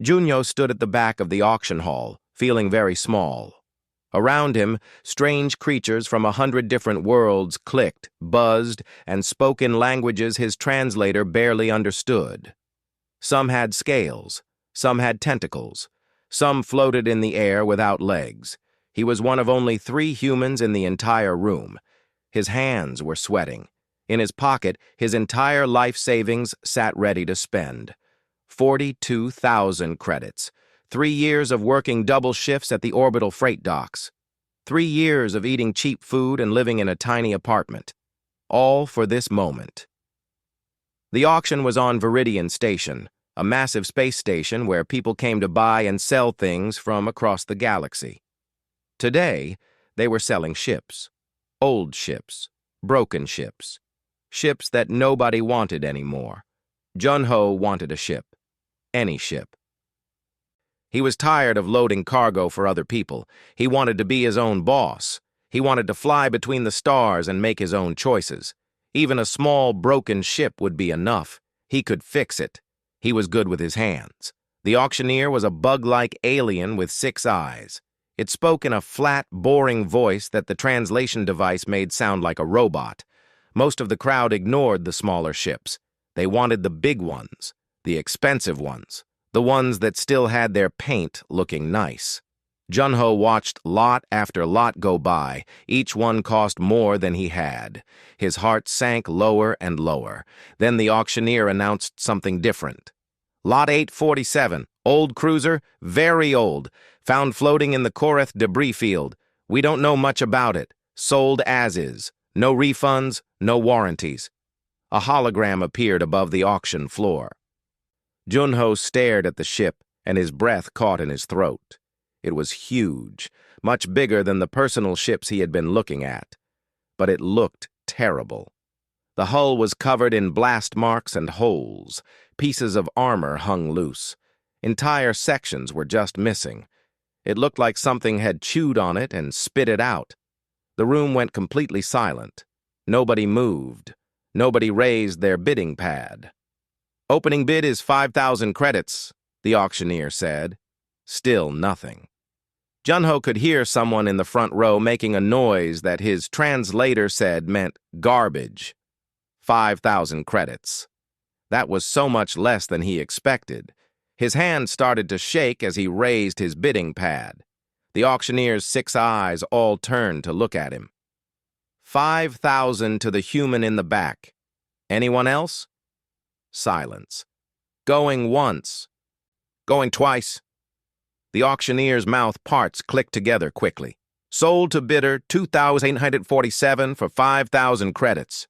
Junho stood at the back of the auction hall, feeling very small. Around him, strange creatures from 100 different worlds clicked, buzzed, and spoke in languages his translator barely understood. Some had scales, some had tentacles, some floated in the air without legs. He was one of only 3 humans in the entire room. His hands were sweating. In his pocket, his entire life savings sat ready to spend. 42,000 credits. 3 years of working double shifts at the orbital freight docks. 3 years of eating cheap food and living in a tiny apartment. All for this moment. The auction was on Viridian Station, a massive space station where people came to buy and sell things from across the galaxy. Today, they were selling ships. Old ships. Broken ships. Ships that nobody wanted anymore. Junho wanted a ship. Any ship. He was tired of loading cargo for other people. He wanted to be his own boss. He wanted to fly between the stars and make his own choices. Even a small, broken ship would be enough. He could fix it. He was good with his hands. The auctioneer was a bug-like alien with 6 eyes. It spoke in a flat, boring voice that the translation device made sound like a robot. Most of the crowd ignored the smaller ships. They wanted the big ones, the expensive ones, the ones that still had their paint looking nice. Junho watched lot after lot go by. Each one cost more than he had. His heart sank lower and lower. Then the auctioneer announced something different. Lot 847, old cruiser, very old, found floating in the Koreth debris field. We don't know much about it. Sold as is. No refunds, no warranties. A hologram appeared above the auction floor. Junho stared at the ship, and his breath caught in his throat. It was huge, much bigger than the personal ships he had been looking at. But it looked terrible. The hull was covered in blast marks and holes. Pieces of armor hung loose. Entire sections were just missing. It looked like something had chewed on it and spit it out. The room went completely silent. Nobody moved. Nobody raised their bidding pad. Opening bid is 5,000 credits, the auctioneer said. Still nothing. Junho could hear someone in the front row making a noise that his translator said meant garbage. 5,000 credits. That was so much less than he expected. His hand started to shake as he raised his bidding pad. The auctioneer's 6 eyes all turned to look at him. 5,000 to the human in the back. Anyone else? Silence. Going once. Going twice. The auctioneer's mouth parts clicked together quickly. Sold to bidder 2,847 for 5,000 credits.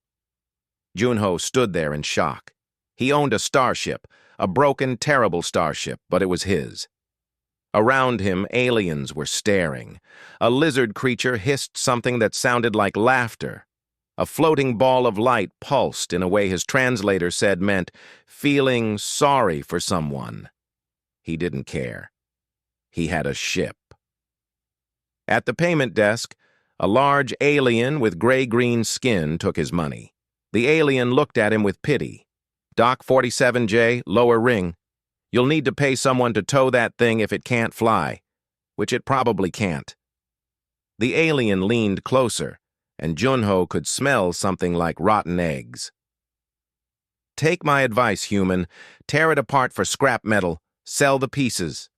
Junho stood there in shock. He owned a starship, a broken, terrible starship, but it was his. Around him, aliens were staring. A lizard creature hissed something that sounded like laughter. A floating ball of light pulsed in a way his translator said meant feeling sorry for someone. He didn't care. He had a ship. At the payment desk, a large alien with gray-green skin took his money. The alien looked at him with pity. Dock 47J, lower ring. You'll need to pay someone to tow that thing if it can't fly, which it probably can't. The alien leaned closer, and Junho could smell something like rotten eggs. Take my advice, human. Tear it apart for scrap metal. Sell the pieces.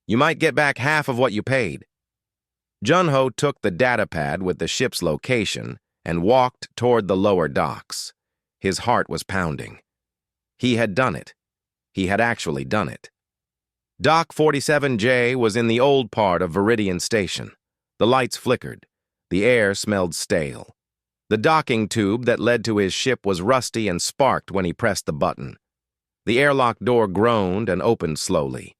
You might get back half of what you paid. Junho took the datapad with the ship's location and walked toward the lower docks. His heart was pounding. He had done it. He had actually done it. Dock 47J was in the old part of Viridian Station. The lights flickered. The air smelled stale. The docking tube that led to his ship was rusty and sparked when he pressed the button. The airlock door groaned and opened slowly.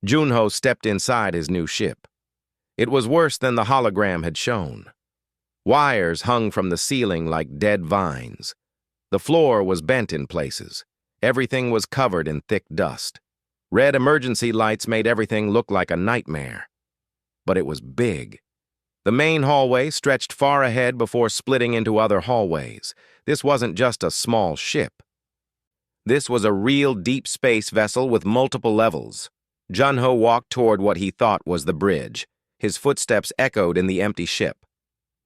Junho stepped inside his new ship. It was worse than the hologram had shown. Wires hung from the ceiling like dead vines. The floor was bent in places. Everything was covered in thick dust. Red emergency lights made everything look like a nightmare. But it was big. The main hallway stretched far ahead before splitting into other hallways. This wasn't just a small ship. This was a real deep space vessel with multiple levels. Jun-Ho walked toward what he thought was the bridge. His footsteps echoed in the empty ship.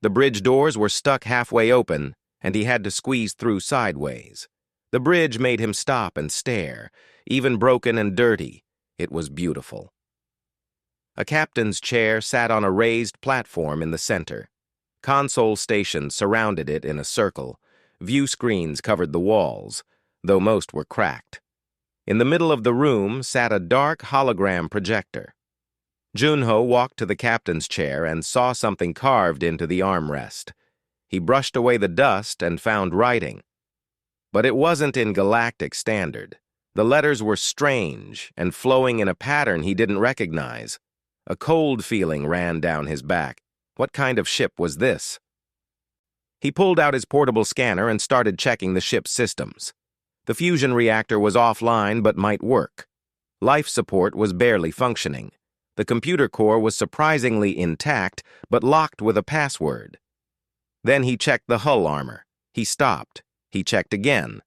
The bridge doors were stuck halfway open, and he had to squeeze through sideways. The bridge made him stop and stare. Even broken and dirty, it was beautiful. A captain's chair sat on a raised platform in the center. Console stations surrounded it in a circle. View screens covered the walls, though most were cracked. In the middle of the room sat a dark hologram projector. Jun-Ho walked to the captain's chair and saw something carved into the armrest. He brushed away the dust and found writing. But it wasn't in Galactic standard. The letters were strange and flowing in a pattern he didn't recognize. A cold feeling ran down his back. What kind of ship was this? He pulled out his portable scanner and started checking the ship's systems. The fusion reactor was offline but might work. Life support was barely functioning. The computer core was surprisingly intact, but locked with a password. Then he checked the hull armor. He stopped. He checked again,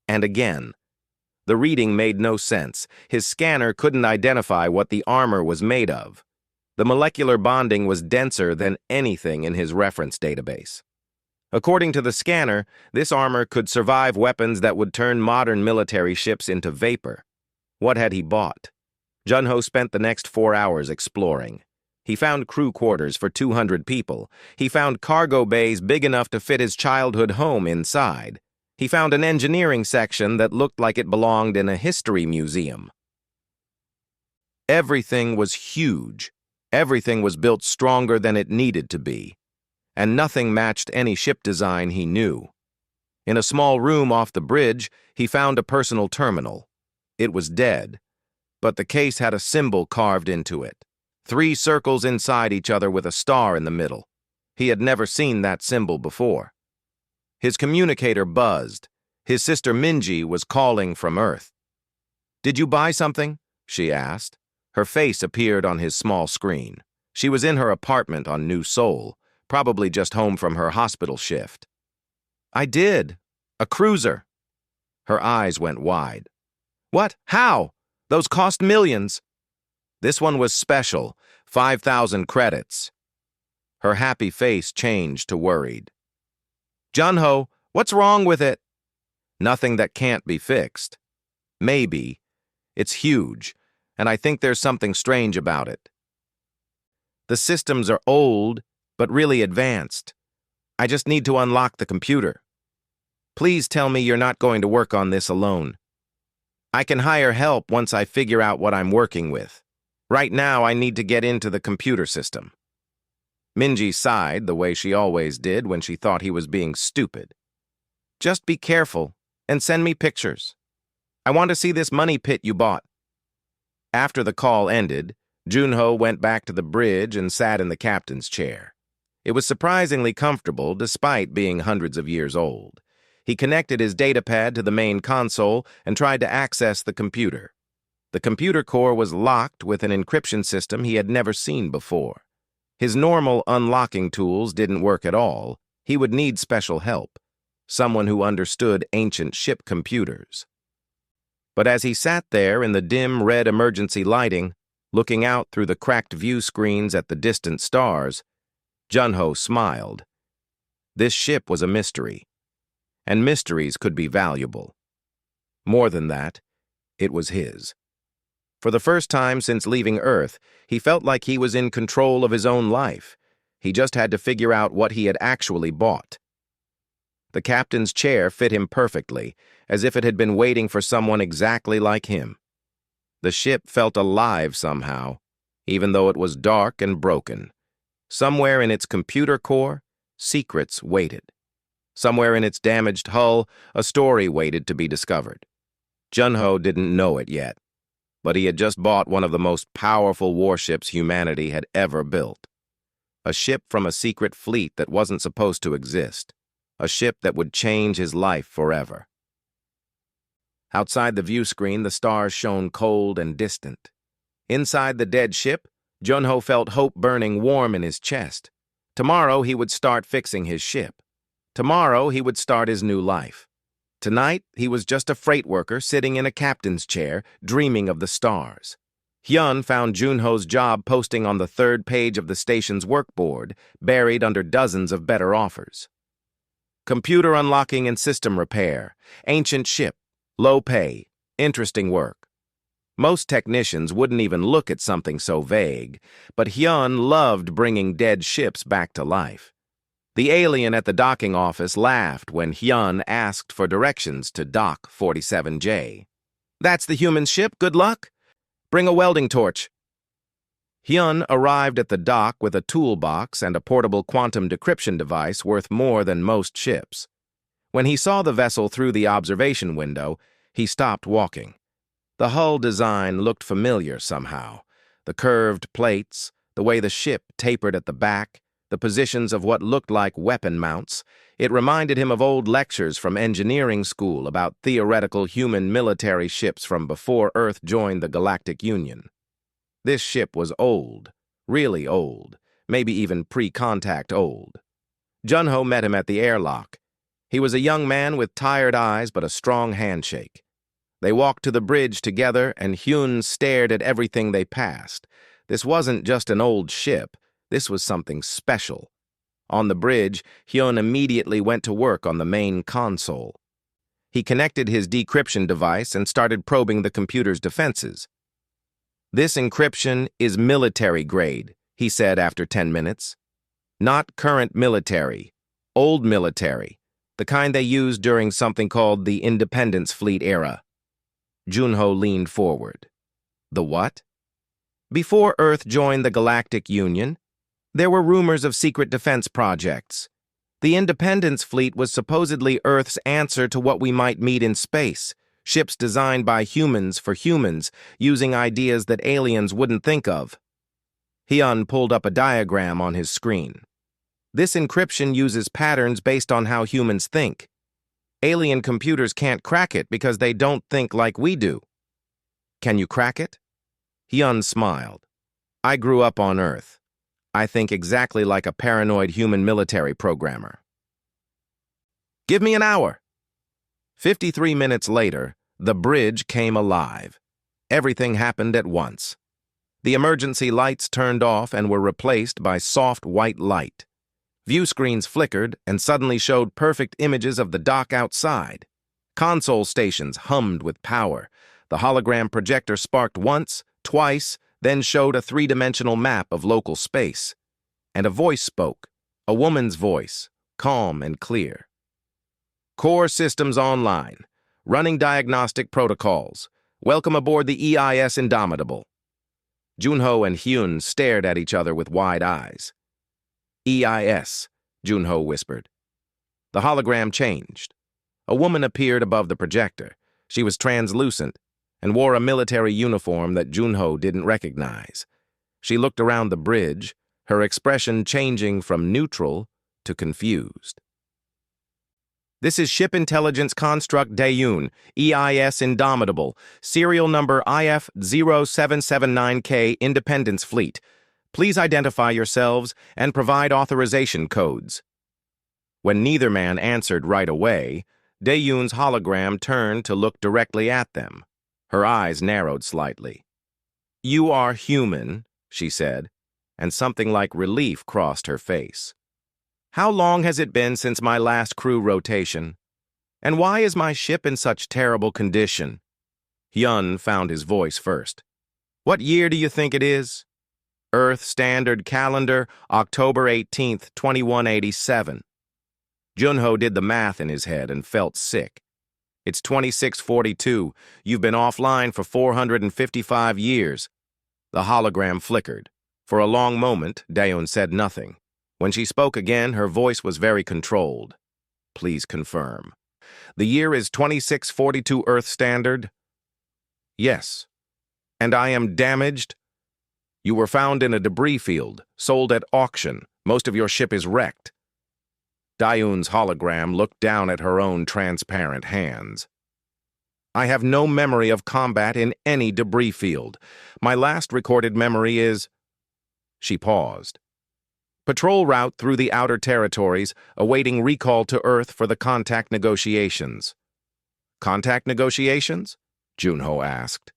and again. The reading made no sense. His scanner couldn't identify what the armor was made of. The molecular bonding was denser than anything in his reference database. According to the scanner, this armor could survive weapons that would turn modern military ships into vapor. What had he bought? Jun-Ho spent the next 4 hours exploring. He found crew quarters for 200 people. He found cargo bays big enough to fit his childhood home inside. He found an engineering section that looked like it belonged in a history museum. Everything was huge. Everything was built stronger than it needed to be. And nothing matched any ship design he knew. In a small room off the bridge, he found a personal terminal. It was dead, but the case had a symbol carved into it. 3 circles inside each other with a star in the middle. He had never seen that symbol before. His communicator buzzed. His sister Minji was calling from Earth. "Did you buy something?" she asked. Her face appeared on his small screen. She was in her apartment on New Seoul, probably just home from her hospital shift. "I did. A cruiser." Her eyes went wide. "What? How? Those cost millions." "This one was special, 5,000 credits. Her happy face changed to worried. "Jun-Ho, what's wrong with it?" "Nothing that can't be fixed. Maybe. It's huge, and I think there's something strange about it. The systems are old, but really advanced. I just need to unlock the computer. Please tell me you're not going to work on this alone. I can hire help once I figure out what I'm working with. Right now, I need to get into the computer system." Minji sighed the way she always did when she thought he was being stupid. "Just be careful and send me pictures. I want to see this money pit you bought." After the call ended, Jun-Ho went back to the bridge and sat in the captain's chair. It was surprisingly comfortable despite being hundreds of years old. He connected his datapad to the main console and tried to access the computer. The computer core was locked with an encryption system he had never seen before. His normal unlocking tools didn't work at all. He would need special help, someone who understood ancient ship computers. But as he sat there in the dim red emergency lighting, looking out through the cracked view screens at the distant stars, Jun-Ho smiled. This ship was a mystery, and mysteries could be valuable. More than that, it was his. For the first time since leaving Earth, he felt like he was in control of his own life. He just had to figure out what he had actually bought. The captain's chair fit him perfectly, as if it had been waiting for someone exactly like him. The ship felt alive somehow, even though it was dark and broken. Somewhere in its computer core, secrets waited. Somewhere in its damaged hull, a story waited to be discovered. Jun-Ho didn't know it yet, but he had just bought one of the most powerful warships humanity had ever built. A ship from a secret fleet that wasn't supposed to exist. A ship that would change his life forever. Outside the view screen, the stars shone cold and distant. Inside the dead ship, Jun-Ho felt hope burning warm in his chest. Tomorrow he would start fixing his ship. Tomorrow he would start his new life. Tonight, he was just a freight worker sitting in a captain's chair, dreaming of the stars. Hyun found Junho's job posting on the third page of the station's workboard, buried under dozens of better offers. Computer unlocking and system repair, ancient ship, low pay, interesting work. Most technicians wouldn't even look at something so vague, but Hyun loved bringing dead ships back to life. The alien at the docking office laughed when Hyun asked for directions to Dock 47J. "That's the human ship, good luck? Bring a welding torch." Hyun arrived at the dock with a toolbox and a portable quantum decryption device worth more than most ships. When he saw the vessel through the observation window, he stopped walking. The hull design looked familiar somehow. The curved plates, the way the ship tapered at the back, the positions of what looked like weapon mounts. It reminded him of old lectures from engineering school about theoretical human military ships from before Earth joined the Galactic Union. This ship was old, really old, maybe even pre-contact old. Junho met him at the airlock. He was a young man with tired eyes but a strong handshake. They walked to the bridge together, and Hyun stared at everything they passed. This wasn't just an old ship. This was something special. On the bridge, Hyun immediately went to work on the main console. He connected his decryption device and started probing the computer's defenses. "This encryption is military grade," he said after 10 minutes. "Not current military, old military, the kind they used during something called the Independence Fleet era." Junho leaned forward. "The what?" "Before Earth joined the Galactic Union, there were rumors of secret defense projects. The Independence Fleet was supposedly Earth's answer to what we might meet in space, ships designed by humans for humans, using ideas that aliens wouldn't think of." Hyun pulled up a diagram on his screen. "This encryption uses patterns based on how humans think. Alien computers can't crack it because they don't think like we do." "Can you crack it?" Hyun smiled. "I grew up on Earth. I think exactly like a paranoid human military programmer." "Give me an hour." 53 minutes later, the bridge came alive. Everything happened at once. The emergency lights turned off and were replaced by soft white light. View screens flickered and suddenly showed perfect images of the dock outside. Console stations hummed with power. The hologram projector sparked once, twice, then showed a three-dimensional map of local space. And a voice spoke, a woman's voice, calm and clear. "Core systems online. Running diagnostic protocols. Welcome aboard the EIS Indomitable." Junho and Hyun stared at each other with wide eyes. "EIS," Junho whispered. The hologram changed. A woman appeared above the projector. She was translucent and wore a military uniform that Junho didn't recognize. She looked around the bridge, her expression changing from neutral to confused. "This is Ship Intelligence Construct Daeun, EIS Indomitable, serial number IF0779K Independence Fleet. Please identify yourselves and provide authorization codes." When neither man answered right away, Daeun's hologram turned to look directly at them. Her eyes narrowed slightly. "You are human," she said, and something like relief crossed her face. "How long has it been since my last crew rotation? And why is my ship in such terrible condition?" Hyun found his voice first. "What year do you think it is?" "Earth Standard Calendar, October 18th, 2187. Junho did the math in his head and felt sick. "It's 2642. You've been offline for 455 years. The hologram flickered. For a long moment, Daeun said nothing. When she spoke again, her voice was very controlled. "Please confirm. The year is 2642 Earth Standard?" "Yes." "And I am damaged?" "You were found in a debris field, sold at auction. Most of your ship is wrecked." Daeun's hologram looked down at her own transparent hands. "I have no memory of combat in any debris field. My last recorded memory is—" She paused. "Patrol route through the outer territories, awaiting recall to Earth for the contact negotiations." Contact negotiations? Junho asked.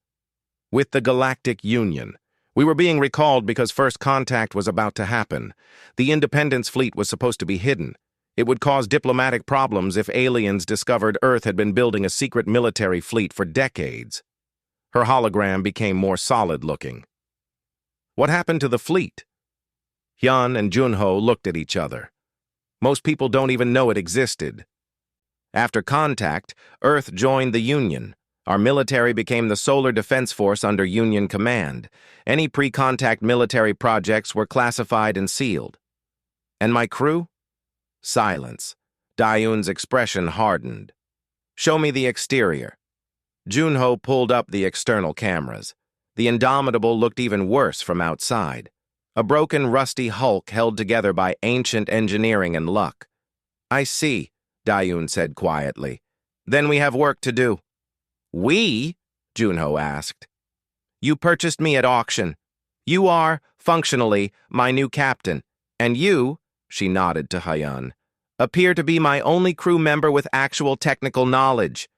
With the Galactic Union. We were being recalled because first contact was about to happen. The Independence fleet was supposed to be hidden. It would cause diplomatic problems if aliens discovered Earth had been building a secret military fleet for decades. Her hologram became more solid-looking. What happened to the fleet? Hyun and Junho looked at each other. Most people don't even know it existed. After contact, Earth joined the Union. Our military became the Solar Defense Force under Union command. Any pre-contact military projects were classified and sealed. And my crew? Silence. Dayun's expression hardened. Show me the exterior. Junho pulled up the external cameras. The Indomitable looked even worse from outside. A broken, rusty hulk held together by ancient engineering and luck. I see, Dayun said quietly. Then we have work to do. We? Junho asked. You purchased me at auction. You are, functionally, my new captain. And you, she nodded to Hyun, appear to be my only crew member with actual technical knowledge.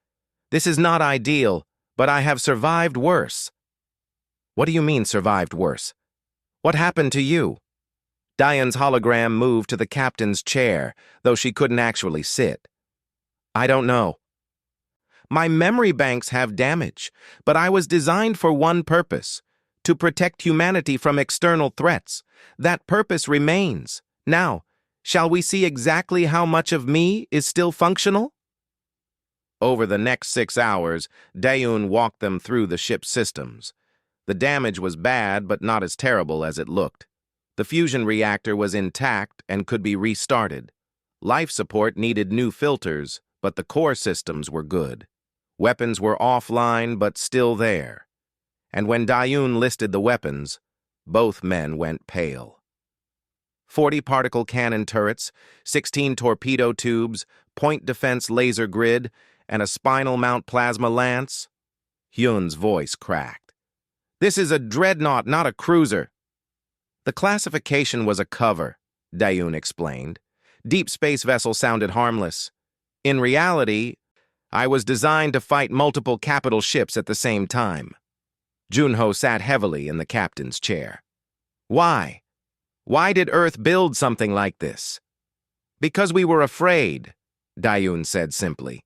This is not ideal, but I have survived worse. What do you mean survived worse? What happened to you? Dayun's hologram moved to the captain's chair, though she couldn't actually sit. I don't know. My memory banks have damage, but I was designed for one purpose, to protect humanity from external threats. That purpose remains. Now, shall we see exactly how much of me is still functional? Over the next 6 hours, Dayun walked them through the ship's systems. The damage was bad, but not as terrible as it looked. The fusion reactor was intact and could be restarted. Life support needed new filters, but the core systems were good. Weapons were offline, but still there. And when Dayun listed the weapons, both men went pale. 40 particle cannon turrets, 16 torpedo tubes, point defense laser grid, and a spinal mount plasma lance. Hyun's voice cracked. This is a dreadnought, not a cruiser. The classification was a cover, Dayun explained. Deep space vessel sounded harmless. In reality, I was designed to fight multiple capital ships at the same time. Junho sat heavily in the captain's chair. Why? Why did Earth build something like this? Because we were afraid, Dayun said simply.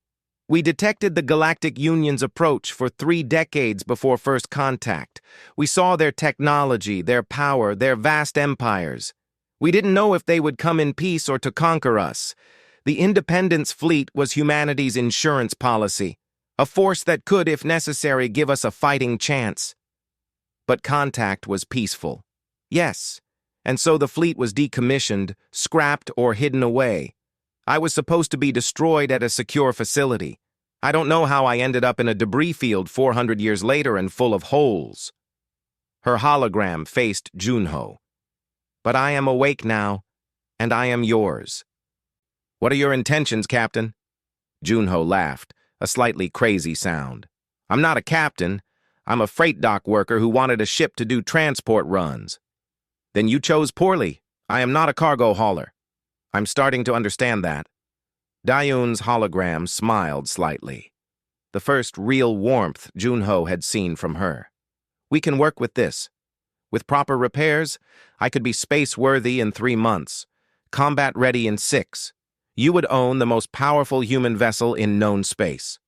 We detected the Galactic Union's approach for 3 decades before first contact. We saw their technology, their power, their vast empires. We didn't know if they would come in peace or to conquer us. The Independence Fleet was humanity's insurance policy, a force that could, if necessary, give us a fighting chance. But contact was peaceful. Yes, and so the fleet was decommissioned, scrapped, or hidden away. I was supposed to be destroyed at a secure facility. I don't know how I ended up in a debris field 400 years later and full of holes. Her hologram faced Junho. But I am awake now, and I am yours. What are your intentions, Captain? Junho laughed, a slightly crazy sound. I'm not a captain. I'm a freight dock worker who wanted a ship to do transport runs. Then you chose poorly. I am not a cargo hauler. I'm starting to understand that. Dayun's hologram smiled slightly. The first real warmth Junho had seen from her. We can work with this. With proper repairs, I could be space-worthy in 3 months, combat-ready in 6. You would own the most powerful human vessel in known space.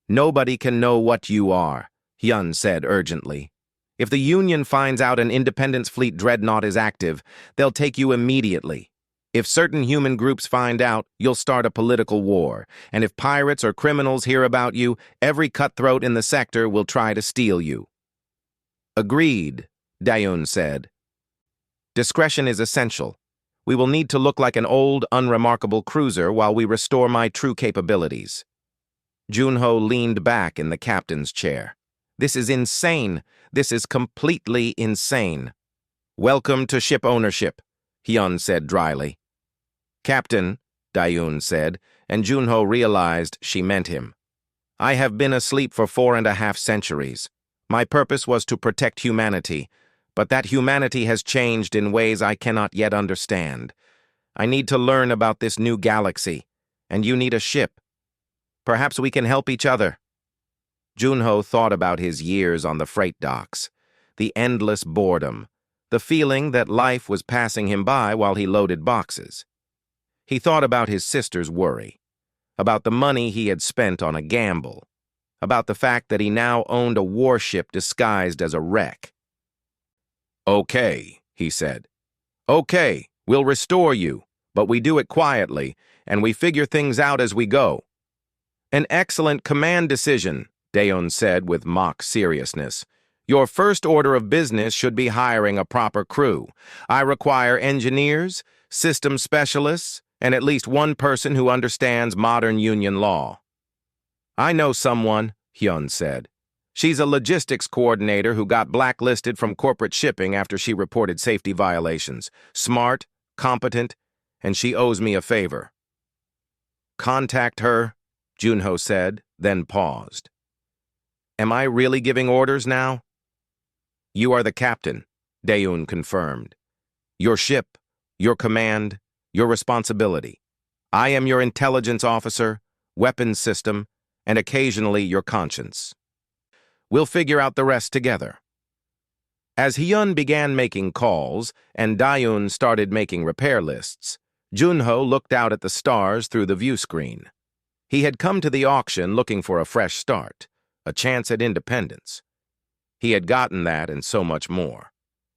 Nobody can know what you are, Hyun said urgently. If the Union finds out an Independence Fleet dreadnought is active, they'll take you immediately. If certain human groups find out, you'll start a political war. And if pirates or criminals hear about you, every cutthroat in the sector will try to steal you. Agreed, Dayun said. Discretion is essential. We will need to look like an old, unremarkable cruiser while we restore my true capabilities. Junho leaned back in the captain's chair. This is insane. This is completely insane. Welcome to ship ownership, Hyun said dryly. Captain, Dayun said, and Junho realized she meant him. I have been asleep for 4.5 centuries. My purpose was to protect humanity, but that humanity has changed in ways I cannot yet understand. I need to learn about this new galaxy, and you need a ship. Perhaps we can help each other." Junho thought about his years on the freight docks, the endless boredom, the feeling that life was passing him by while he loaded boxes. He thought about his sister's worry, about the money he had spent on a gamble, about the fact that he now owned a warship disguised as a wreck. "Okay," he said. "Okay, we'll restore you, but we do it quietly, and we figure things out as we go." "An excellent command decision," Daeun said with mock seriousness. "Your first order of business should be hiring a proper crew. I require engineers, system specialists, and at least one person who understands modern union law." "I know someone," Hyun said. "She's a logistics coordinator who got blacklisted from corporate shipping after she reported safety violations. Smart, competent, and she owes me a favor." "Contact her," Junho said, then paused. "Am I really giving orders now?" "You are the captain," Daeun confirmed. "Your ship, your command, your responsibility. I am your intelligence officer, weapons system, and occasionally your conscience. We'll figure out the rest together." As Hyun began making calls and Daeun started making repair lists, Junho looked out at the stars through the view screen. He had come to the auction looking for a fresh start, a chance at independence. He had gotten that and so much more.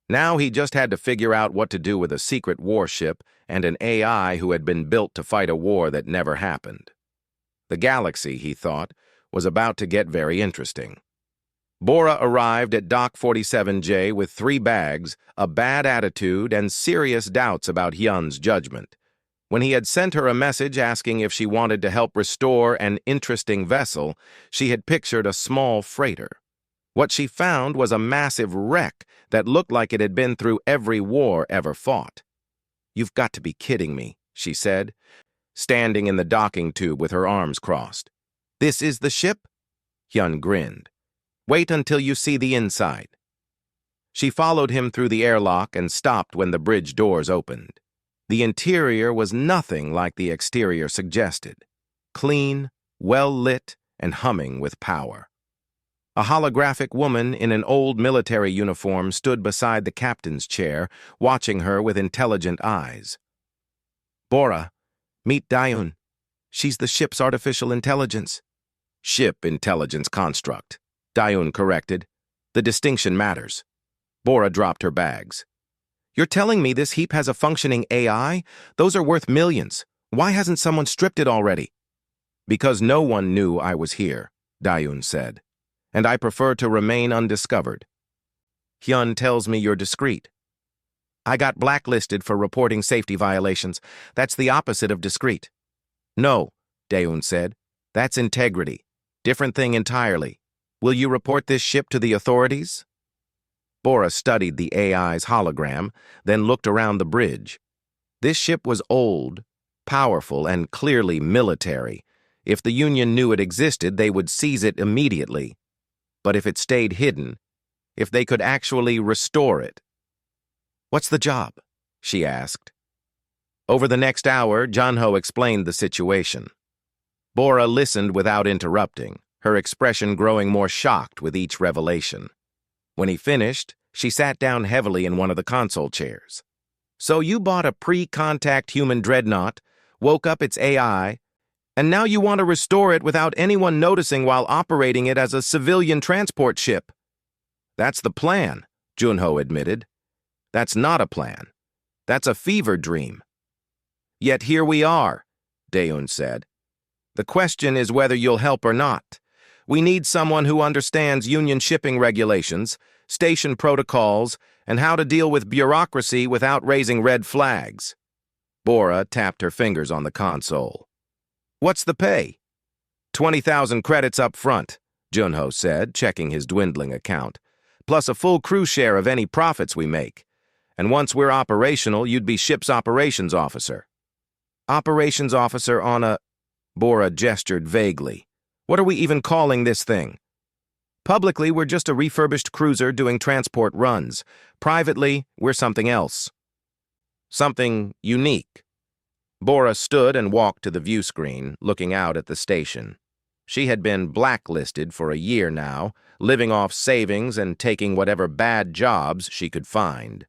Now he just had to figure out what to do with a secret warship and an AI who had been built to fight a war that never happened. The galaxy, he thought, was about to get very interesting. Bora arrived at Dock 47J with 3 bags, a bad attitude, and serious doubts about Hyun's judgment. When he had sent her a message asking if she wanted to help restore an interesting vessel, she had pictured a small freighter. What she found was a massive wreck that looked like it had been through every war ever fought. "You've got to be kidding me," she said, standing in the docking tube with her arms crossed. "This is the ship?" Hyun grinned. "Wait until you see the inside." She followed him through the airlock and stopped when the bridge doors opened. The interior was nothing like the exterior suggested. Clean, well-lit, and humming with power. A holographic woman in an old military uniform stood beside the captain's chair, watching her with intelligent eyes. "Bora, meet Daeun. She's the ship's artificial intelligence." "Ship intelligence construct," Daeun corrected. "The distinction matters." Bora dropped her bags. "You're telling me this heap has a functioning AI? Those are worth millions. Why hasn't someone stripped it already?" "Because no one knew I was here," Daeun said. "And I prefer to remain undiscovered." "Hyun tells me you're discreet." "I got blacklisted for reporting safety violations. That's the opposite of discreet." "No," Daeun said. "That's integrity. Different thing entirely. Will you report this ship to the authorities?" Bora studied the AI's hologram, then looked around the bridge. This ship was old, powerful, and clearly military. If the Union knew it existed, they would seize it immediately. But if it stayed hidden, if they could actually restore it. "What's the job?" she asked. Over the next hour, Junho explained the situation. Bora listened without interrupting, her expression growing more shocked with each revelation. When he finished, she sat down heavily in one of the console chairs. "So you bought a pre-contact human dreadnought, woke up its AI, and now you want to restore it without anyone noticing while operating it as a civilian transport ship." "That's the plan," Junho admitted. "That's not a plan. That's a fever dream." "Yet here we are," Daeun said. "The question is whether you'll help or not. We need someone who understands Union shipping regulations, station protocols, and how to deal with bureaucracy without raising red flags." Bora tapped her fingers on the console. "What's the pay?" 20,000 credits up front, Junho said, checking his dwindling account, "plus a full crew share of any profits we make. And once we're operational, you'd be ship's operations officer." "Operations officer on a..." Bora gestured vaguely. "What are we even calling this thing?" "Publicly, we're just a refurbished cruiser doing transport runs. Privately, we're something else." "Something unique." Bora stood and walked to the view screen, looking out at the station. She had been blacklisted for a year now, living off savings and taking whatever bad jobs she could find.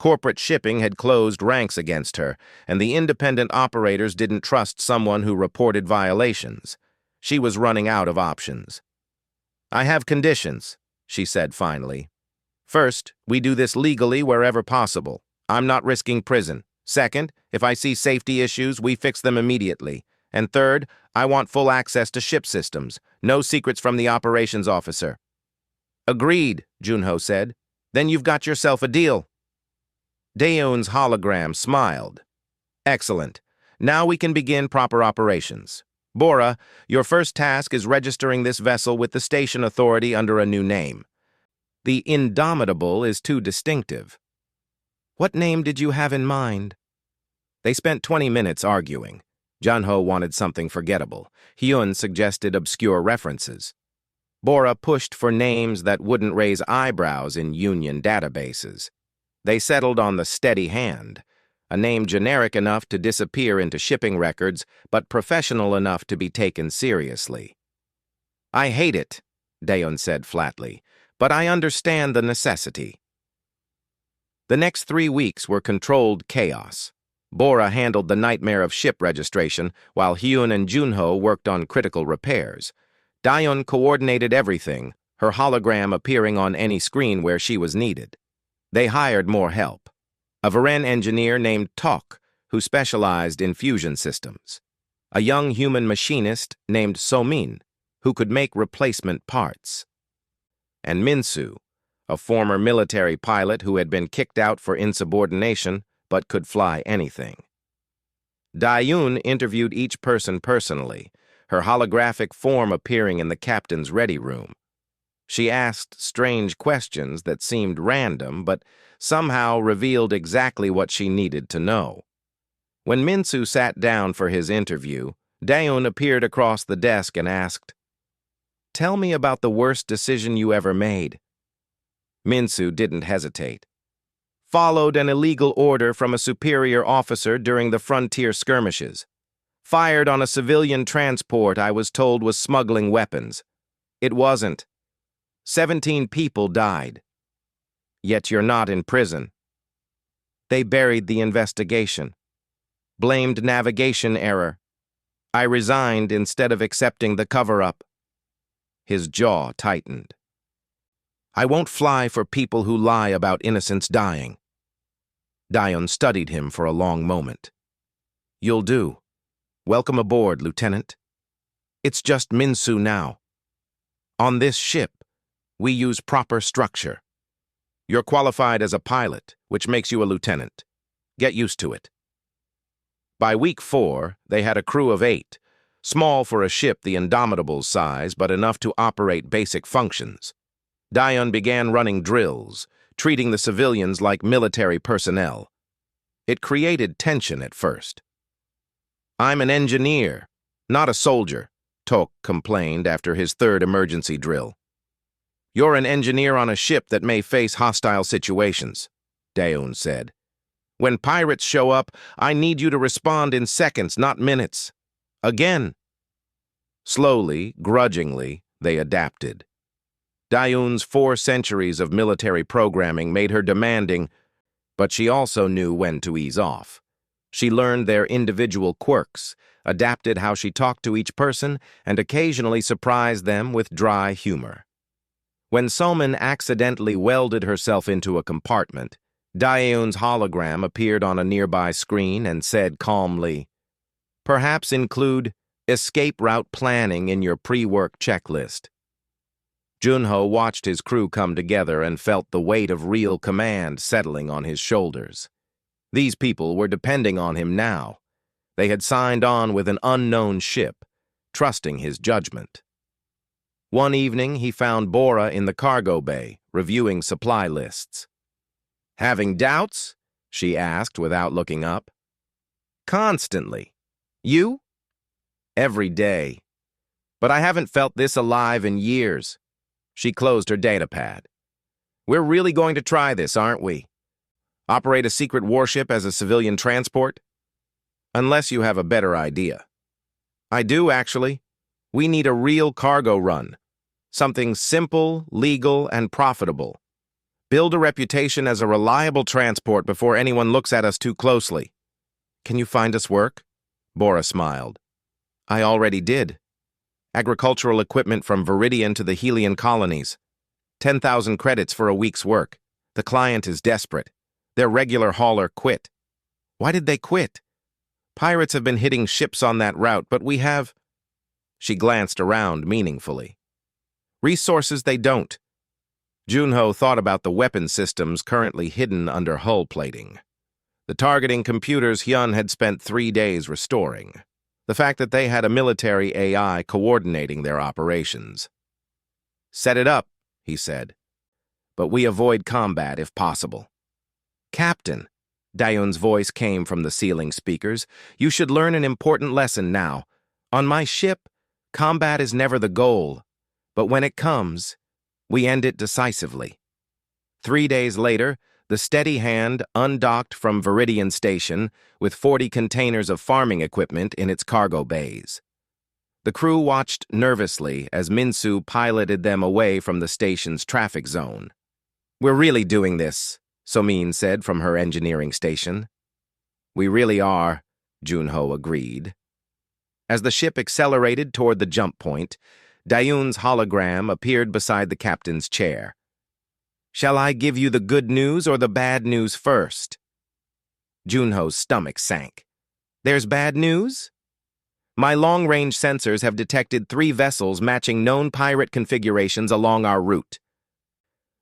Corporate shipping had closed ranks against her, and the independent operators didn't trust someone who reported violations. She was running out of options. "I have conditions," she said finally. "First, we do this legally wherever possible. I'm not risking prison. Second, if I see safety issues, we fix them immediately. And third, I want full access to ship systems. No secrets from the operations officer." "Agreed," Junho said. "Then you've got yourself a deal." Daeun's hologram smiled. "Excellent. Now we can begin proper operations. Bora, your first task is registering this vessel with the station authority under a new name. The Indomitable is too distinctive." "What name did you have in mind?" They spent 20 minutes arguing. Junho wanted something forgettable. Hyun suggested obscure references. Bora pushed for names that wouldn't raise eyebrows in union databases. They settled on the Steady Hand, a name generic enough to disappear into shipping records, but professional enough to be taken seriously. "I hate it," Daeun said flatly, "but I understand the necessity." The next 3 weeks were controlled chaos. Bora handled the nightmare of ship registration, while Hyun and Junho worked on critical repairs. Daeun coordinated everything, her hologram appearing on any screen where she was needed. They hired more help. A Varen engineer named Tok, who specialized in fusion systems. A young human machinist named Somin, who could make replacement parts. And Minsu, a former military pilot who had been kicked out for insubordination but could fly anything. Daeun interviewed each person personally, her holographic form appearing in the captain's ready room. She asked strange questions that seemed random but somehow revealed exactly what she needed to know. When Minsu sat down for his interview, Daeun appeared across the desk and asked, "Tell me about the worst decision you ever made." Minsu didn't hesitate. "Followed an illegal order from a superior officer during the frontier skirmishes. Fired on a civilian transport I was told was smuggling weapons. It wasn't. 17 people died. Yet you're not in prison." "They buried the investigation. Blamed navigation error. I resigned instead of accepting the cover-up." His jaw tightened. "I won't fly for people who lie about innocents dying." Daeun studied him for a long moment. "You'll do. Welcome aboard, Lieutenant. It's just Minsu now. On this ship, we use proper structure. You're qualified as a pilot, which makes you a lieutenant. Get used to it." By week 4, they had a crew of 8, small for a ship the Indomitable's size, but enough to operate basic functions. Daeun began running drills, treating the civilians like military personnel. It created tension at first. "I'm an engineer, not a soldier," Tok complained after his 3rd emergency drill. "You're an engineer on a ship that may face hostile situations," Daeun said. "When pirates show up, I need you to respond in seconds, not minutes. Again." Slowly, grudgingly, they adapted. Daeun's 4 centuries of military programming made her demanding, but she also knew when to ease off. She learned their individual quirks, adapted how she talked to each person, and occasionally surprised them with dry humor. When Somin accidentally welded herself into a compartment, Daeun's hologram appeared on a nearby screen and said calmly, "Perhaps include escape route planning in your pre-work checklist." Junho watched his crew come together and felt the weight of real command settling on his shoulders. These people were depending on him now. They had signed on with an unknown ship, trusting his judgment. One evening, he found Bora in the cargo bay, reviewing supply lists. "Having doubts?" she asked without looking up. "Constantly. You?" "Every day. But I haven't felt this alive in years." She closed her datapad. "We're really going to try this, aren't we? Operate a secret warship as a civilian transport? Unless you have a better idea." "I do, actually. We need a real cargo run. Something simple, legal, and profitable. Build a reputation as a reliable transport before anyone looks at us too closely. Can you find us work? Bora smiled. I already did. Agricultural equipment from Viridian to the Helian colonies. 10,000 credits for a week's work. The client is desperate. Their regular hauler quit. Why did they quit? Pirates have been hitting ships on that route, but we have... She glanced around meaningfully. Resources they don't. Junho thought about the weapon systems currently hidden under hull plating. The targeting computers Hyun had spent 3 days restoring. The fact that they had a military AI coordinating their operations. Set it up, he said. But we avoid combat if possible. Captain, Dayun's voice came from the ceiling speakers, you should learn an important lesson now. On my ship, combat is never the goal. But when it comes, we end it decisively. 3 days later, the Steady Hand undocked from Viridian Station with 40 containers of farming equipment in its cargo bays. The crew watched nervously as Minsu piloted them away from the station's traffic zone. We're really doing this, Somin said from her engineering station. We really are, Junho agreed. As the ship accelerated toward the jump point, Dayun's hologram appeared beside the captain's chair. Shall I give you the good news or the bad news first? Junho's stomach sank. There's bad news? My long-range sensors have detected 3 vessels matching known pirate configurations along our route.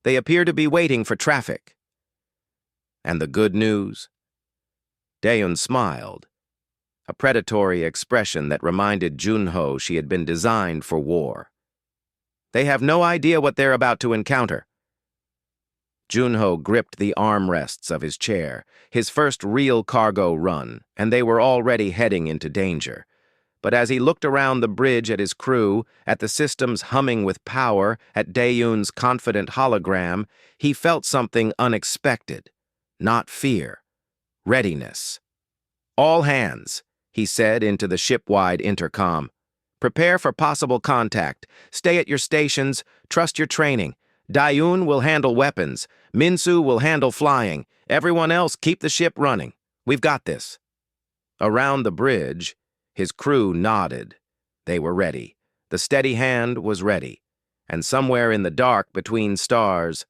They appear to be waiting for traffic. And the good news? Dayun smiled, a predatory expression that reminded Junho she had been designed for war. They have no idea what they're about to encounter. Junho gripped the armrests of his chair, his first real cargo run, and they were already heading into danger. But as he looked around the bridge at his crew, at the systems humming with power, at Dayun's confident hologram, he felt something unexpected. Not fear. Readiness. All hands, he said into the ship-wide intercom. Prepare for possible contact. Stay at your stations. Trust your training. Dayun will handle weapons. Minsu will handle flying. Everyone else keep the ship running. We've got this. Around the bridge, his crew nodded. They were ready. The Steady Hand was ready. And somewhere in the dark between stars,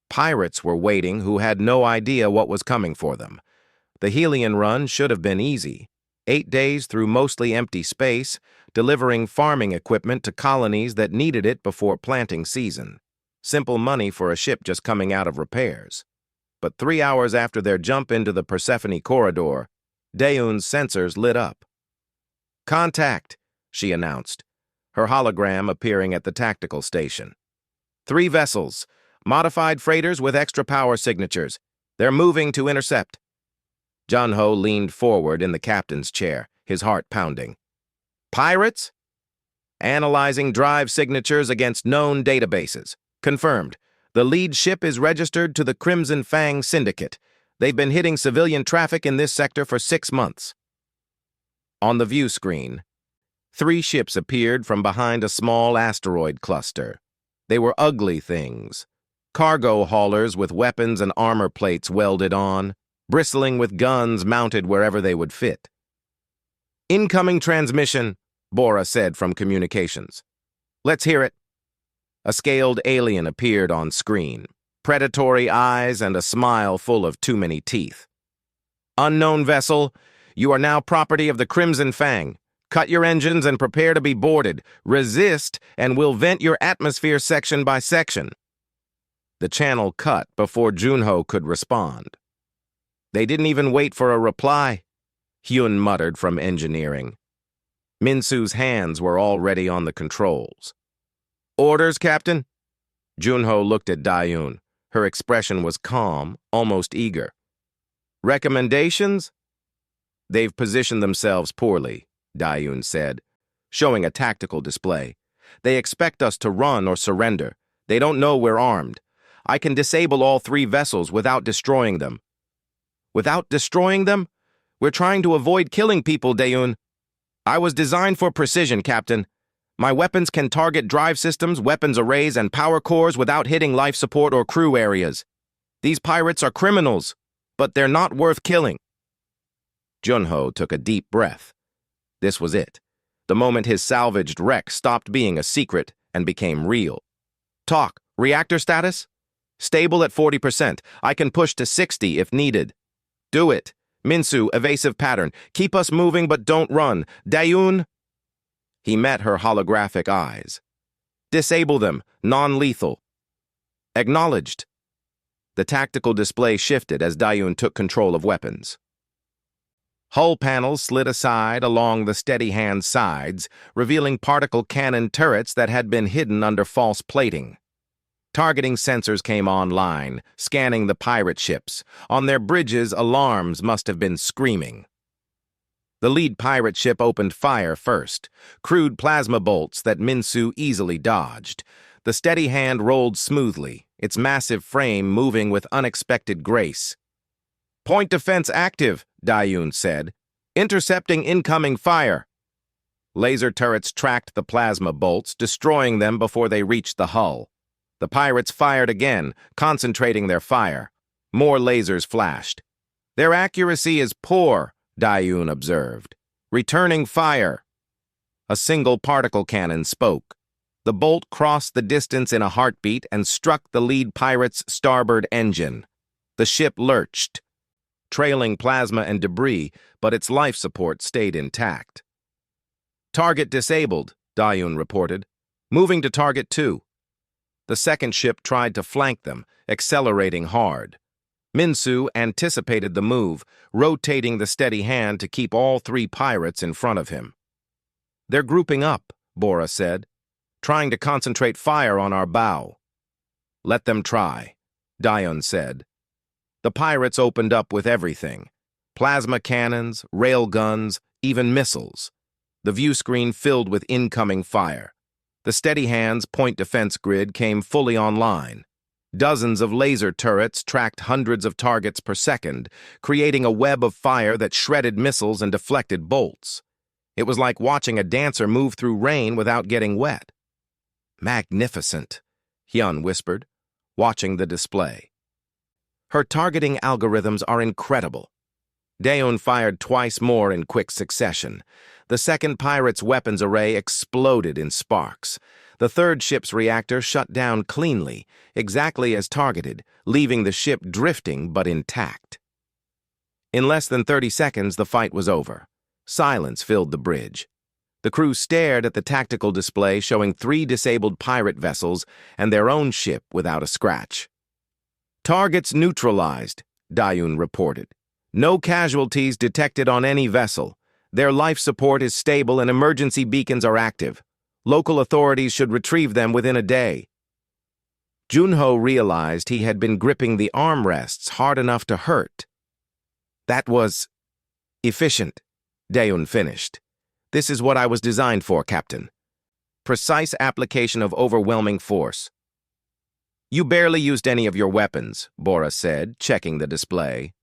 pirates were waiting who had no idea what was coming for them. The Helian run should have been easy. 8 days through mostly empty space, delivering farming equipment to colonies that needed it before planting season. Simple money for a ship just coming out of repairs. But 3 hours after their jump into the Persephone corridor, Dayun's sensors lit up. Contact, she announced, her hologram appearing at the tactical station. 3 vessels, modified freighters with extra power signatures. They're moving to intercept. Junho leaned forward in the captain's chair, his heart pounding. Pirates? Analyzing drive signatures against known databases. Confirmed. The lead ship is registered to the Crimson Fang Syndicate. They've been hitting civilian traffic in this sector for 6 months. On the view screen, 3 ships appeared from behind a small asteroid cluster. They were ugly things. Cargo haulers with weapons and armor plates welded on, bristling with guns mounted wherever they would fit. Incoming transmission, Bora said from communications. Let's hear it. A scaled alien appeared on screen, predatory eyes and a smile full of too many teeth. Unknown vessel, you are now property of the Crimson Fang. Cut your engines and prepare to be boarded. Resist, and we'll vent your atmosphere section by section. The channel cut before Junho could respond. They didn't even wait for a reply, Hyun muttered from engineering. Minsu's hands were already on the controls. Orders, Captain? Junho looked at Dayun. Her expression was calm, almost eager. Recommendations? They've positioned themselves poorly, Dayun said, showing a tactical display. They expect us to run or surrender. They don't know we're armed. I can disable all 3 vessels without destroying them. Without destroying them? We're trying to avoid killing people, Dayun. I was designed for precision, Captain. My weapons can target drive systems, weapons arrays, and power cores without hitting life support or crew areas. These pirates are criminals, but they're not worth killing. Junho took a deep breath. This was it. The moment his salvaged wreck stopped being a secret and became real. Talk. Reactor status? Stable at 40%. I can push to 60 if needed. Do it. Minsu, evasive pattern. Keep us moving but don't run. Dayun. He met her holographic eyes. Disable them. Non-lethal. Acknowledged. The tactical display shifted as Dayun took control of weapons. Hull panels slid aside along the steady hand sides, revealing particle cannon turrets that had been hidden under false plating. Targeting sensors came online, scanning the pirate ships. On their bridges, alarms must have been screaming. The lead pirate ship opened fire first, crude plasma bolts that Minsu easily dodged. The steady hand rolled smoothly, its massive frame moving with unexpected grace. Point defense active, Dayun said. Intercepting incoming fire. Laser turrets tracked the plasma bolts, destroying them before they reached the hull. The pirates fired again, concentrating their fire. More lasers flashed. Their accuracy is poor, Dayun observed. Returning fire. A single particle cannon spoke. The bolt crossed the distance in a heartbeat and struck the lead pirate's starboard engine. The ship lurched, trailing plasma and debris, but its life support stayed intact. Target disabled, Dayun reported. Moving to target 2. The second ship tried to flank them, accelerating hard. Minsu anticipated the move, rotating the steady hand to keep all 3 pirates in front of him. They're grouping up, Bora said, trying to concentrate fire on our bow. Let them try, Dayun said. The pirates opened up with everything. Plasma cannons, rail guns, even missiles. The view screen filled with incoming fire. The steady hand's point defense grid came fully online. Dozens of laser turrets tracked hundreds of targets per second, creating a web of fire that shredded missiles and deflected bolts. It was like watching a dancer move through rain without getting wet. Magnificent, Hyun whispered, watching the display. Her targeting algorithms are incredible. Daeun fired twice more in quick succession. The second pirate's weapons array exploded in sparks. The third ship's reactor shut down cleanly, exactly as targeted, leaving the ship drifting but intact. In less than 30 seconds, the fight was over. Silence filled the bridge. The crew stared at the tactical display showing 3 disabled pirate vessels and their own ship without a scratch. Targets neutralized, Dayun reported. No casualties detected on any vessel. Their life support is stable and emergency beacons are active. Local authorities should retrieve them within a day. Junho realized he had been gripping the armrests hard enough to hurt. That was efficient, Daeun finished. This is what I was designed for, Captain. Precise application of overwhelming force. You barely used any of your weapons, Bora said, checking the display.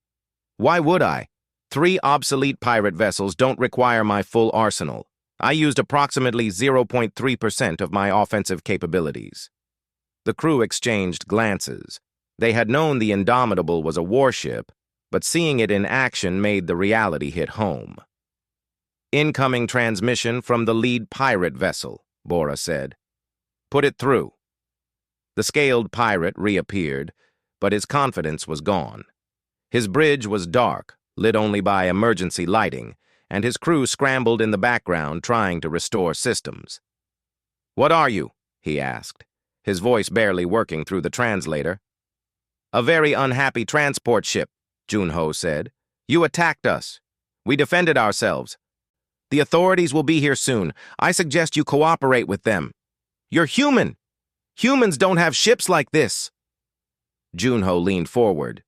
Why would I? 3 obsolete pirate vessels don't require my full arsenal. I used approximately 0.3% of my offensive capabilities. The crew exchanged glances. They had known the Indomitable was a warship, but seeing it in action made the reality hit home. Incoming transmission from the lead pirate vessel, Bora said. Put it through. The scaled pirate reappeared, but his confidence was gone. His bridge was dark, lit only by emergency lighting, and his crew scrambled in the background trying to restore systems. What are you? He asked, his voice barely working through the translator. A very unhappy transport ship, Junho said. You attacked us. We defended ourselves. The authorities will be here soon. I suggest you cooperate with them. You're human. Humans don't have ships like this. Junho leaned forward.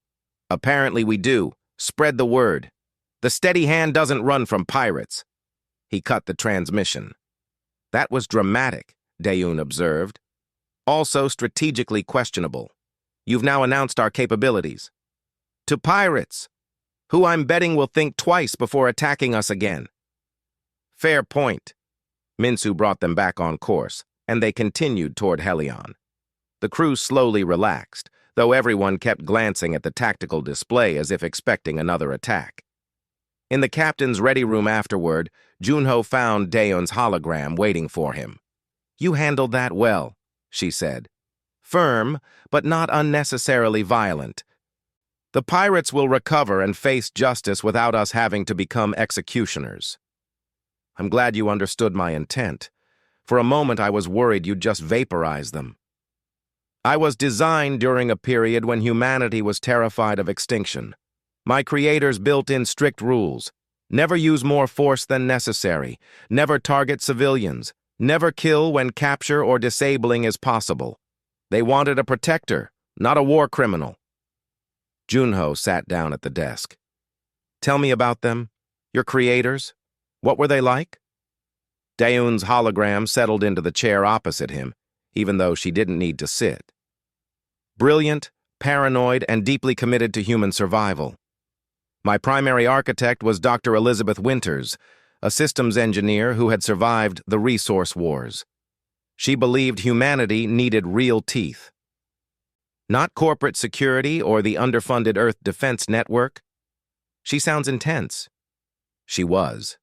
Apparently we do. Spread the word. The steady hand doesn't run from pirates. He cut the transmission. That was dramatic, Daeun observed. Also strategically questionable. You've now announced our capabilities. To pirates, who I'm betting will think twice before attacking us again. Fair point. Minsu brought them back on course, and they continued toward Helion. The crew slowly relaxed, though everyone kept glancing at the tactical display as if expecting another attack. In the captain's ready room afterward, Junho found Daeun's hologram waiting for him. "You handled that well," she said. "Firm, but not unnecessarily violent. The pirates will recover and face justice without us having to become executioners." "I'm glad you understood my intent. For a moment I was worried you'd just vaporize them. I was designed during a period when humanity was terrified of extinction. My creators built in strict rules. Never use more force than necessary. Never target civilians. Never kill when capture or disabling is possible. They wanted a protector, not a war criminal." Junho sat down at the desk. "Tell me about them. Your creators. What were they like?" Daeun's hologram settled into the chair opposite him, even though she didn't need to sit. "Brilliant, paranoid, and deeply committed to human survival. My primary architect was Dr. Elizabeth Winters, a systems engineer who had survived the resource wars. She believed humanity needed real teeth. Not corporate security or the underfunded Earth Defense Network. She sounds intense." She was,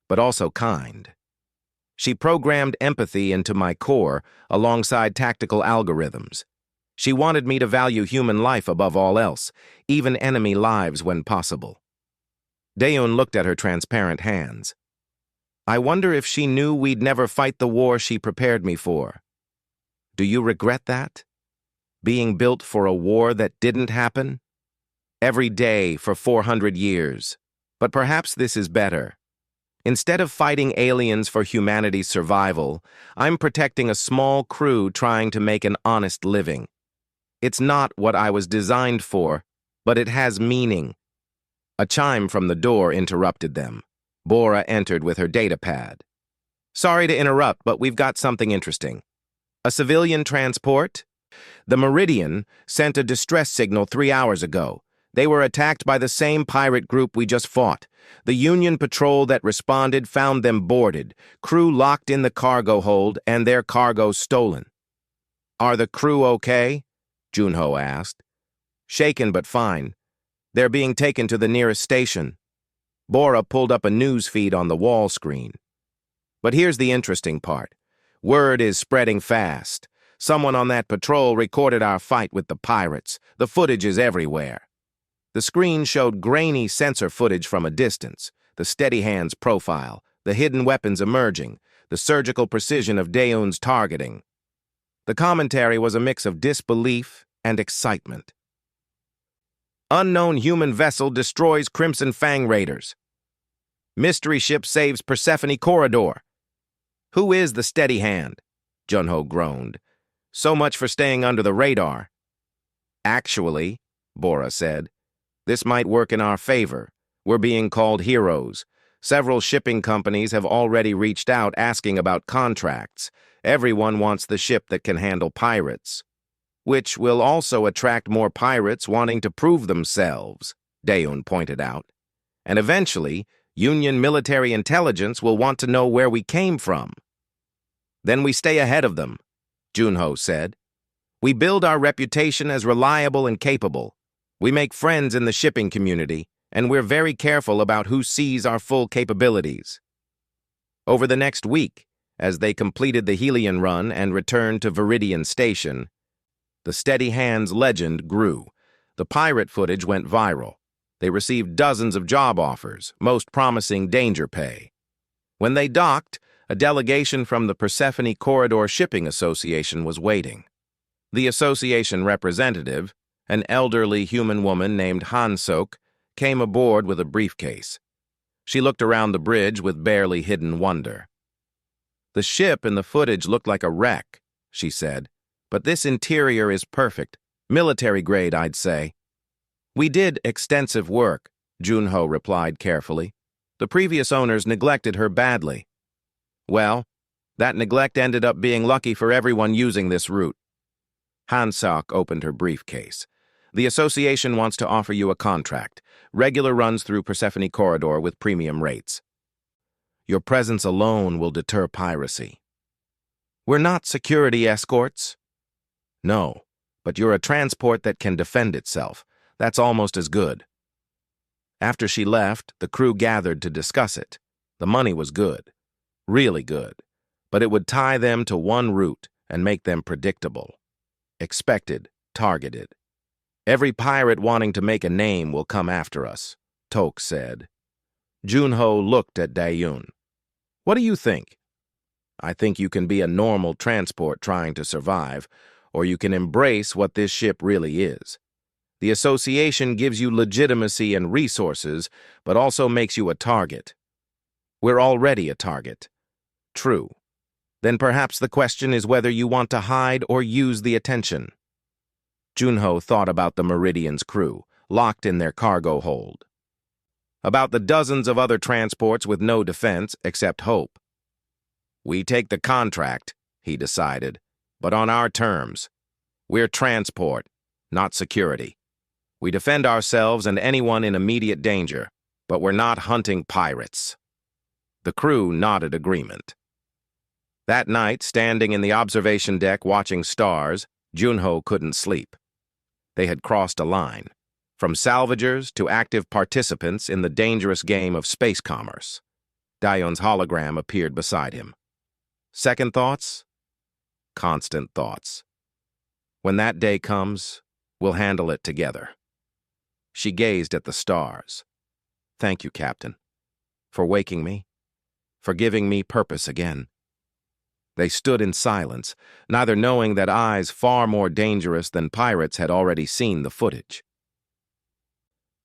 but also kind. She programmed empathy into my core alongside tactical algorithms. She wanted me to value human life above all else, even enemy lives when possible. Daeun looked at her transparent hands. "I wonder if she knew we'd never fight the war she prepared me for. Do you regret that? Being built for a war that didn't happen? Every day for 400 years. But perhaps this is better. Instead of fighting aliens for humanity's survival, I'm protecting a small crew trying to make an honest living. It's not what I was designed for, but it has meaning." A chime from the door interrupted them. Bora entered with her datapad. "Sorry to interrupt, but we've got something interesting. A civilian transport? The Meridian sent a distress signal 3 hours ago. They were attacked by the same pirate group we just fought. The Union patrol that responded found them boarded, crew locked in the cargo hold, and their cargo stolen." "Are the crew okay?" Junho asked. "Shaken but fine. They're being taken to the nearest station." Bora pulled up a news feed on the wall screen. "But here's the interesting part. Word is spreading fast. Someone on that patrol recorded our fight with the pirates. The footage is everywhere." The screen showed grainy sensor footage from a distance, the steady hands profile, the hidden weapons emerging, the surgical precision of Daeun's targeting. The commentary was a mix of disbelief and excitement. "Unknown human vessel destroys Crimson Fang raiders. Mystery ship saves Persephone corridor. Who is the steady hand?" Junho groaned. "So much for staying under the radar." "Actually," Bora said, "this might work in our favor. We're being called heroes. Several shipping companies have already reached out asking about contracts. Everyone wants the ship that can handle pirates. Which will also attract more pirates wanting to prove themselves," Daeun pointed out. "And eventually, Union military intelligence will want to know where we came from." "Then we stay ahead of them," Junho said. "We build our reputation as reliable and capable. We make friends in the shipping community, and we're very careful about who sees our full capabilities." Over the next week, as they completed the Helion run and returned to Viridian Station, the Steady Hands legend grew. The pirate footage went viral. They received dozens of job offers, most promising danger pay. When they docked, a delegation from the Persephone Corridor Shipping Association was waiting. The association representative, an elderly human woman named Hansok, came aboard with a briefcase. She looked around the bridge with barely hidden wonder. "The ship in the footage looked like a wreck," she said, "but this interior is perfect. Military grade, I'd say." "We did extensive work," Junho replied carefully. "The previous owners neglected her badly." "Well, that neglect ended up being lucky for everyone using this route." Hansok opened her briefcase. "The association wants to offer you a contract. Regular runs through Persephone Corridor with premium rates." Your presence alone will deter piracy. We're not security escorts. No, but you're a transport that can defend itself. That's almost as good. After she left, the crew gathered to discuss it. The money was good, really good, but it would tie them to one route and make them predictable. Expected, targeted. Every pirate wanting to make a name will come after us, Tok said. Junho looked at Dayun. What do you think? I think you can be a normal transport trying to survive, or you can embrace what this ship really is. The association gives you legitimacy and resources, but also makes you a target. We're already a target. True. Then perhaps the question is whether you want to hide or use the attention. Junho thought about the Meridian's crew, locked in their cargo hold. About the dozens of other transports with no defense except hope. We take the contract, he decided, but on our terms. We're transport, not security. We defend ourselves and anyone in immediate danger, but we're not hunting pirates. The crew nodded agreement. That night, standing in the observation deck watching stars, Junho couldn't sleep. They had crossed a line, from salvagers to active participants in the dangerous game of space commerce. Dayun's hologram appeared beside him. Second thoughts? Constant thoughts. When that day comes, we'll handle it together. She gazed at the stars. Thank you, Captain, for waking me, for giving me purpose again. They stood in silence, neither knowing that eyes far more dangerous than pirates had already seen the footage.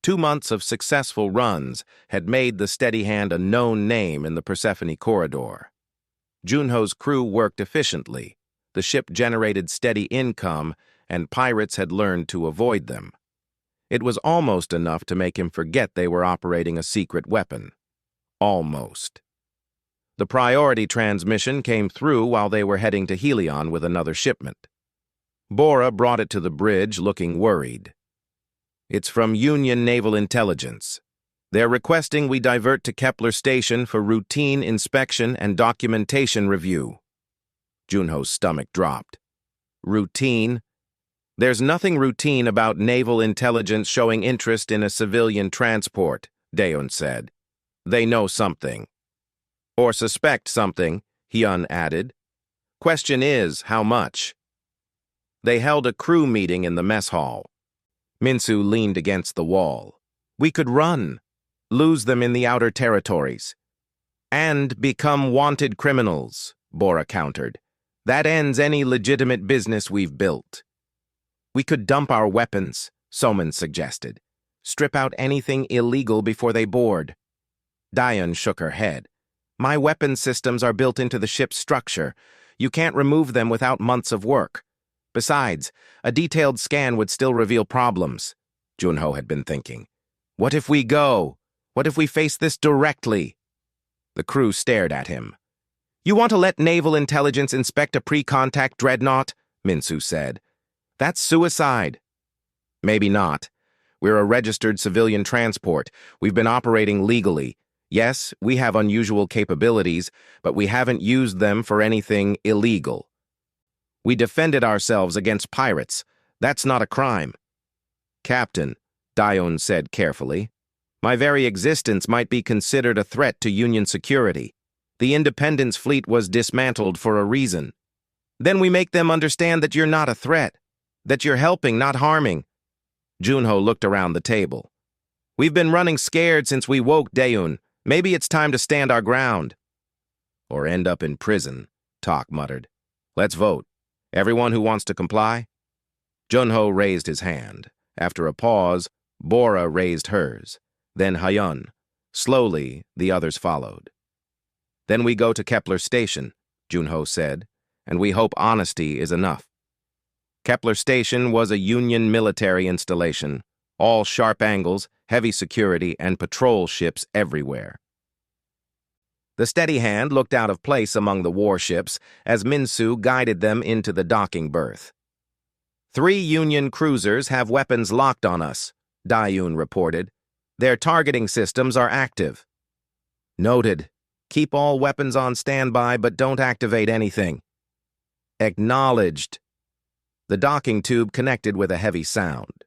2 months of successful runs had made the Steady Hand a known name in the Persephone corridor. Junho's crew worked efficiently, the ship generated steady income, and pirates had learned to avoid them. It was almost enough to make him forget they were operating a secret weapon. Almost. The priority transmission came through while they were heading to Helion with another shipment. Bora brought it to the bridge looking worried. It's from Union Naval Intelligence. They're requesting we divert to Kepler Station for routine inspection and documentation review. Junho's stomach dropped. Routine? There's nothing routine about naval intelligence showing interest in a civilian transport, Dayun said. They know something. Or suspect something, Hyun added. Question is, how much? They held a crew meeting in the mess hall. Minsu leaned against the wall. We could run, lose them in the outer territories. And become wanted criminals, Bora countered. That ends any legitimate business we've built. We could dump our weapons, Soman suggested. Strip out anything illegal before they board. Dayun shook her head. My weapon systems are built into the ship's structure. You can't remove them without months of work. Besides, a detailed scan would still reveal problems, Junho had been thinking. What if we go? What if we face this directly? The crew stared at him. You want to let naval intelligence inspect a pre-contact dreadnought? Minsu said. That's suicide. Maybe not. We're a registered civilian transport. We've been operating legally. Yes, we have unusual capabilities, but we haven't used them for anything illegal. We defended ourselves against pirates. That's not a crime. Captain, Dayun said carefully, my very existence might be considered a threat to Union security. The Independence fleet was dismantled for a reason. Then we make them understand that you're not a threat, that you're helping, not harming. Junho looked around the table. We've been running scared since we woke Dayun. Maybe it's time to stand our ground. Or end up in prison, Tok muttered. Let's vote. Everyone who wants to comply? Junho raised his hand. After a pause, Bora raised hers. Then Hyun. Slowly, the others followed. Then we go to Kepler Station, Junho said, and we hope honesty is enough. Kepler Station was a Union military installation, all sharp angles, heavy security, and patrol ships everywhere. The Steady Hand looked out of place among the warships as Minsu guided them into the docking berth. 3 Union cruisers have weapons locked on us, Dayun reported. Their targeting systems are active. Noted, Keep all weapons on standby, but don't activate anything. Acknowledged. The docking tube connected with a heavy sound.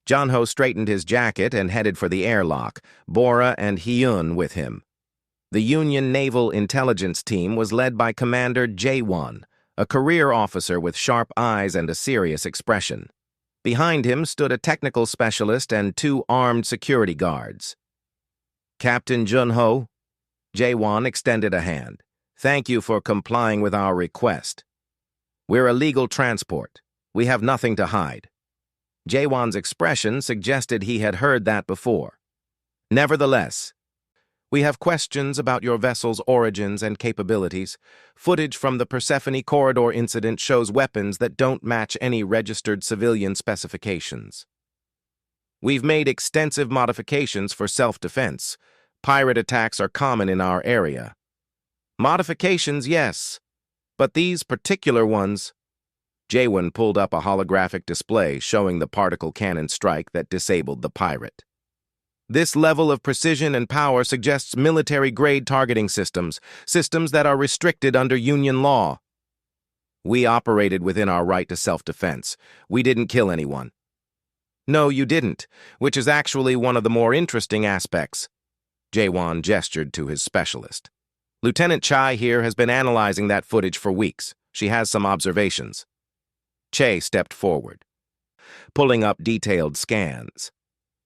Junho straightened his jacket and headed for the airlock, Bora and Hyun with him. The Union Naval Intelligence Team was led by Commander Jaewon, a career officer with sharp eyes and a serious expression. Behind him stood a technical specialist and 2 armed security guards. Captain Junho, Jaewon extended a hand. Thank you for complying with our request. We're a legal transport. We have nothing to hide. Jaewon's expression suggested he had heard that before. Nevertheless, we have questions about your vessel's origins and capabilities. Footage from the Persephone Corridor incident shows weapons that don't match any registered civilian specifications. We've made extensive modifications for self-defense. Pirate attacks are common in our area. Modifications, yes, but these particular ones... Jaewon pulled up a holographic display showing the particle cannon strike that disabled the pirate. This level of precision and power suggests military-grade targeting systems, systems that are restricted under Union law. We operated within our right to self-defense. We didn't kill anyone. No, you didn't, which is actually one of the more interesting aspects. Jaewon gestured to his specialist. Lieutenant Chai here has been analyzing that footage for weeks. She has some observations. Che stepped forward, pulling up detailed scans.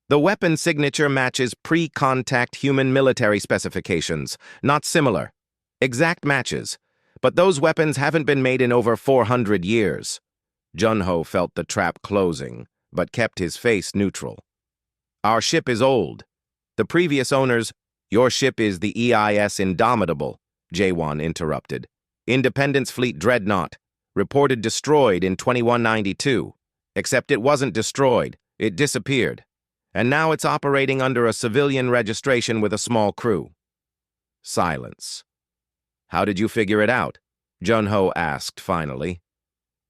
The weapon signature matches pre-contact human military specifications, not similar. Exact matches, but those weapons haven't been made in over 400 years. Junho felt the trap closing, but kept his face neutral. Our ship is old. The previous owners... Your ship is the EIS Indomitable, Jaewon interrupted. Independence Fleet Dreadnought, reported destroyed in 2192. Except it wasn't destroyed, it disappeared. And now it's operating under a civilian registration with a small crew. Silence. How did you figure it out? Junho asked finally.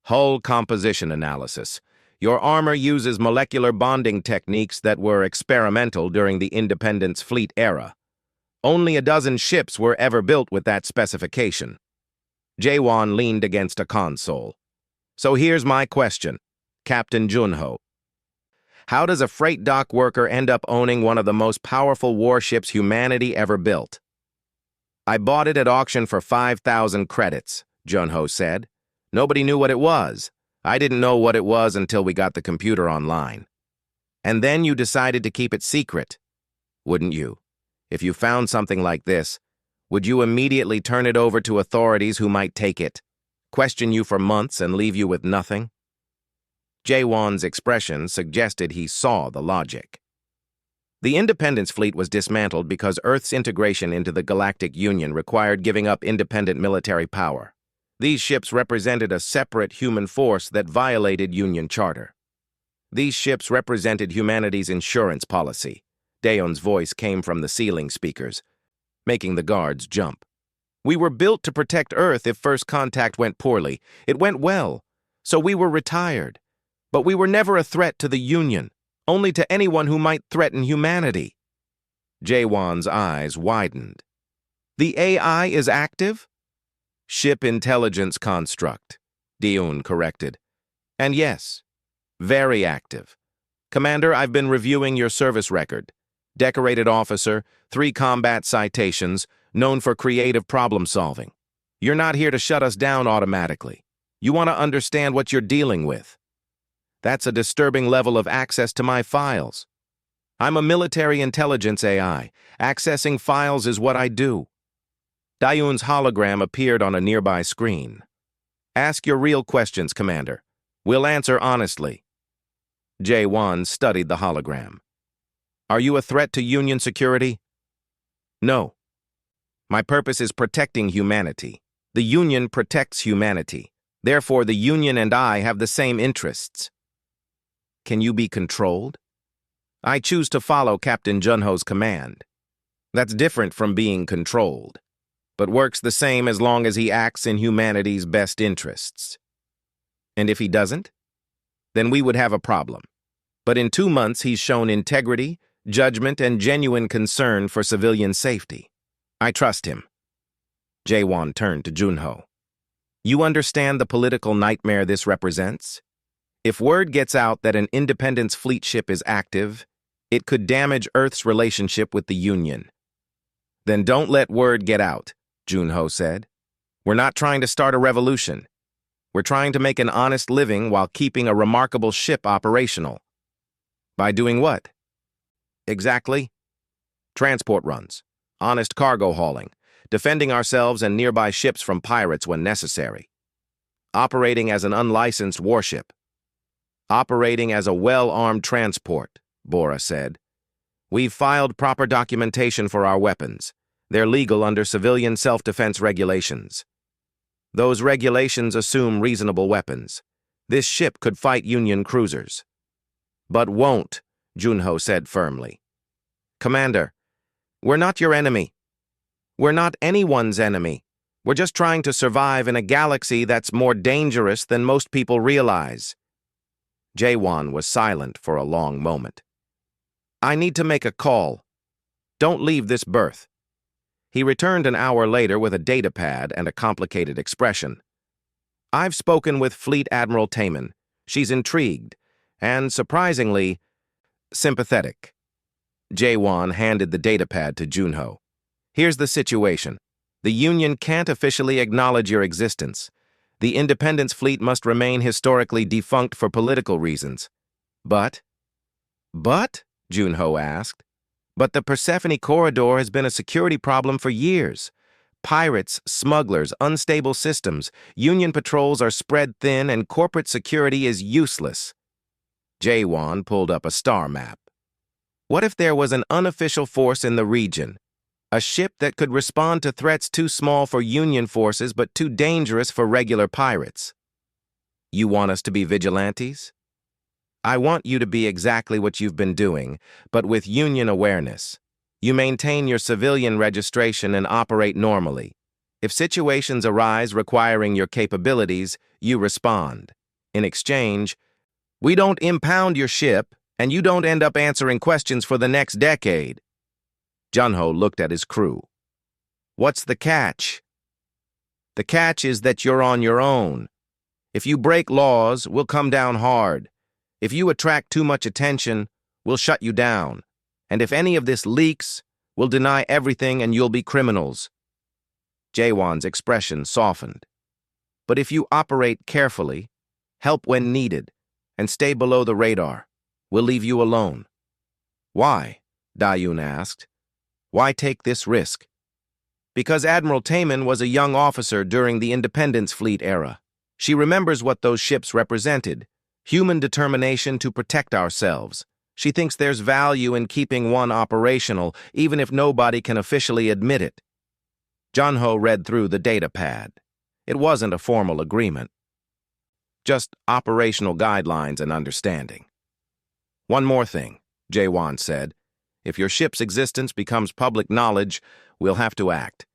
Hull composition analysis. Your armor uses molecular bonding techniques that were experimental during the Independence Fleet era. Only a dozen ships were ever built with that specification. Jaewon leaned against a console. So here's my question, Captain Junho. How does a freight dock worker end up owning one of the most powerful warships humanity ever built? I bought it at auction for 5,000 credits, Junho said. Nobody knew what it was. I didn't know what it was until we got the computer online. And then you decided to keep it secret, wouldn't you? If you found something like this, would you immediately turn it over to authorities who might take it, question you for months and leave you with nothing? Jaewon's expression suggested he saw the logic. The Independence Fleet was dismantled because Earth's integration into the Galactic Union required giving up independent military power. These ships represented a separate human force that violated Union Charter. These ships represented humanity's insurance policy. Daeon's voice came from the ceiling speakers, making the guards jump. We were built to protect Earth if first contact went poorly. It went well, so we were retired. But we were never a threat to the Union, only to anyone who might threaten humanity. Jaewon's eyes widened. The AI is active? Ship intelligence construct, Daeon corrected. And yes, very active. Commander, I've been reviewing your service record. Decorated officer, 3 combat citations, known for creative problem-solving. You're not here to shut us down automatically. You want to understand what you're dealing with. That's a disturbing level of access to my files. I'm a military intelligence AI. Accessing files is what I do. Daeon's hologram appeared on a nearby screen. Ask your real questions, Commander. We'll answer honestly. Jaewon studied the hologram. Are you a threat to Union security? No. My purpose is protecting humanity. The Union protects humanity. Therefore, the Union and I have the same interests. Can you be controlled? I choose to follow Captain Junho's command. That's different from being controlled, but works the same as long as he acts in humanity's best interests. And if he doesn't? Then we would have a problem. But in 2 months, he's shown integrity, judgment, and genuine concern for civilian safety. I trust him. Jae-won turned to Junho. You understand the political nightmare this represents? If word gets out that an Independence fleet ship is active, it could damage Earth's relationship with the Union. Then don't let word get out, Junho said. We're not trying to start a revolution. We're trying to make an honest living while keeping a remarkable ship operational. By doing what? Exactly. Transport runs, honest cargo hauling, defending ourselves and nearby ships from pirates when necessary. Operating as an unlicensed warship. Operating as a well-armed transport, Bora said. We've filed proper documentation for our weapons. They're legal under civilian self-defense regulations. Those regulations assume reasonable weapons. This ship could fight Union cruisers. But won't, Junho said firmly. Commander, we're not your enemy. We're not anyone's enemy. We're just trying to survive in a galaxy that's more dangerous than most people realize. Jae-won was silent for a long moment. I need to make a call. Don't leave this berth. He returned an hour later with a datapad and a complicated expression. I've spoken with Fleet Admiral Taemin. She's intrigued and, surprisingly, sympathetic. Jae-won handed the datapad to Junho. Here's the situation. The Union can't officially acknowledge your existence. The Independence fleet must remain historically defunct for political reasons. But? Junho asked. But the Persephone Corridor has been a security problem for years. Pirates, smugglers, unstable systems, Union patrols are spread thin, and corporate security is useless. Jae-won pulled up a star map. What if there was an unofficial force in the region? A ship that could respond to threats too small for Union forces but too dangerous for regular pirates. You want us to be vigilantes? I want you to be exactly what you've been doing, but with Union awareness. You maintain your civilian registration and operate normally. If situations arise requiring your capabilities, you respond. In exchange, we don't impound your ship, and you don't end up answering questions for the next decade. Junho looked at his crew. What's the catch? The catch is that you're on your own. If you break laws, we'll come down hard. If you attract too much attention, we'll shut you down. And if any of this leaks, we'll deny everything and you'll be criminals. Jae-won's expression softened. But if you operate carefully, help when needed, and stay below the radar, we'll leave you alone. Why? Dayun asked. Why take this risk? Because Admiral Taemin was a young officer during the Independence Fleet era. She remembers what those ships represented. Human determination to protect ourselves. She thinks there's value in keeping one operational, even if nobody can officially admit it. Junho read through the datapad. It wasn't a formal agreement. Just operational guidelines and understanding. One more thing, Jae-won said. If your ship's existence becomes public knowledge, we'll have to act.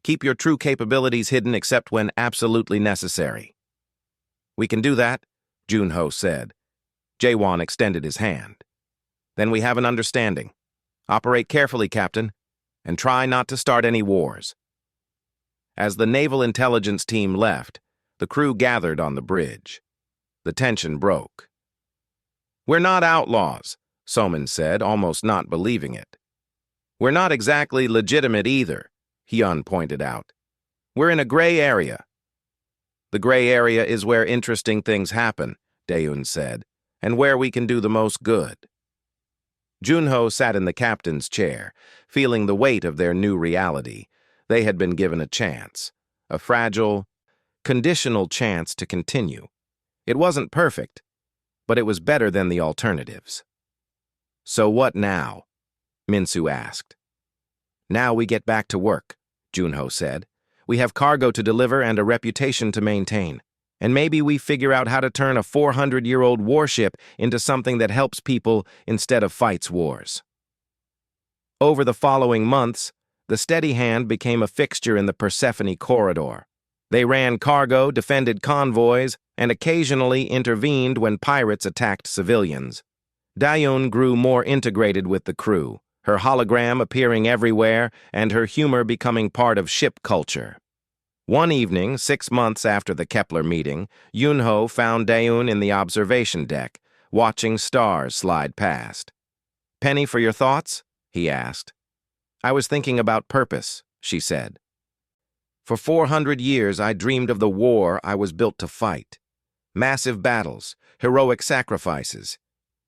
Keep your true capabilities hidden except when absolutely necessary. We can do that, Junho said. Jae-won extended his hand. Then we have an understanding. Operate carefully, Captain, and try not to start any wars. As the Naval Intelligence team left, the crew gathered on the bridge. The tension broke. We're not outlaws, Soman said, almost not believing it. We're not exactly legitimate either, Hyun pointed out. We're in a gray area. The gray area is where interesting things happen, Daeun said, and where we can do the most good. Junho sat in the captain's chair, feeling the weight of their new reality. They had been given a chance, a fragile, conditional chance to continue. It wasn't perfect, but it was better than the alternatives. So what now? Minsu asked. Now we get back to work, Junho said. We have cargo to deliver and a reputation to maintain. And maybe we figure out how to turn a 400-year-old warship into something that helps people instead of fights wars. Over the following months, the steady hand became a fixture in the Persephone Corridor. They ran cargo, defended convoys, and occasionally intervened when pirates attacked civilians. Daeun grew more integrated with the crew, her hologram appearing everywhere and her humor becoming part of ship culture. One evening, 6 months after the Kepler meeting, Yunho found Daeun in the observation deck, watching stars slide past. "Penny for your thoughts?" he asked. "I was thinking about purpose," she said. "For 400 years I dreamed of the war I was built to fight. Massive battles, heroic sacrifices.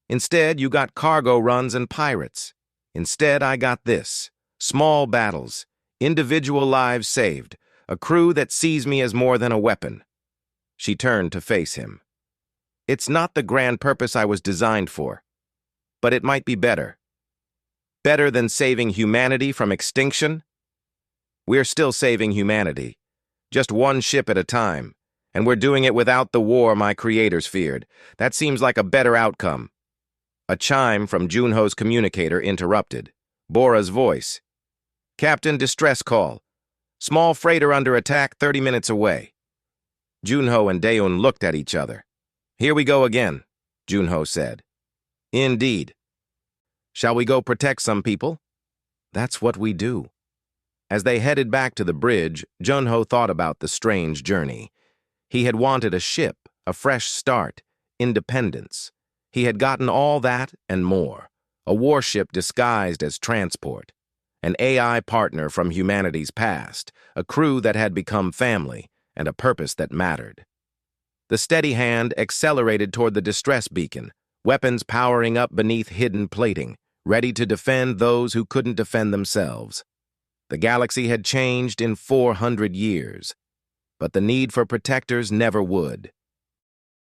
Instead, you got cargo runs and pirates. Instead, I got this: small battles, individual lives saved, a crew that sees me as more than a weapon." She turned to face him. "It's not the grand purpose I was designed for, but it might be better. Better than saving humanity from extinction? We're still saving humanity, just one ship at a time, and we're doing it without the war my creators feared. That seems like a better outcome." A chime from Junho's communicator interrupted. Bora's voice. "Captain, distress call. Small freighter under attack 30 minutes away." Junho and Daeun looked at each other. "Here we go again," Junho said. "Indeed. Shall we go protect some people?" "That's what we do." As they headed back to the bridge, Junho thought about the strange journey. He had wanted a ship, a fresh start, independence. He had gotten all that and more. A warship disguised as transport. An AI partner from humanity's past, a crew that had become family, and a purpose that mattered. The steady hand accelerated toward the distress beacon, weapons powering up beneath hidden plating, ready to defend those who couldn't defend themselves. The galaxy had changed in 400 years, but the need for protectors never would.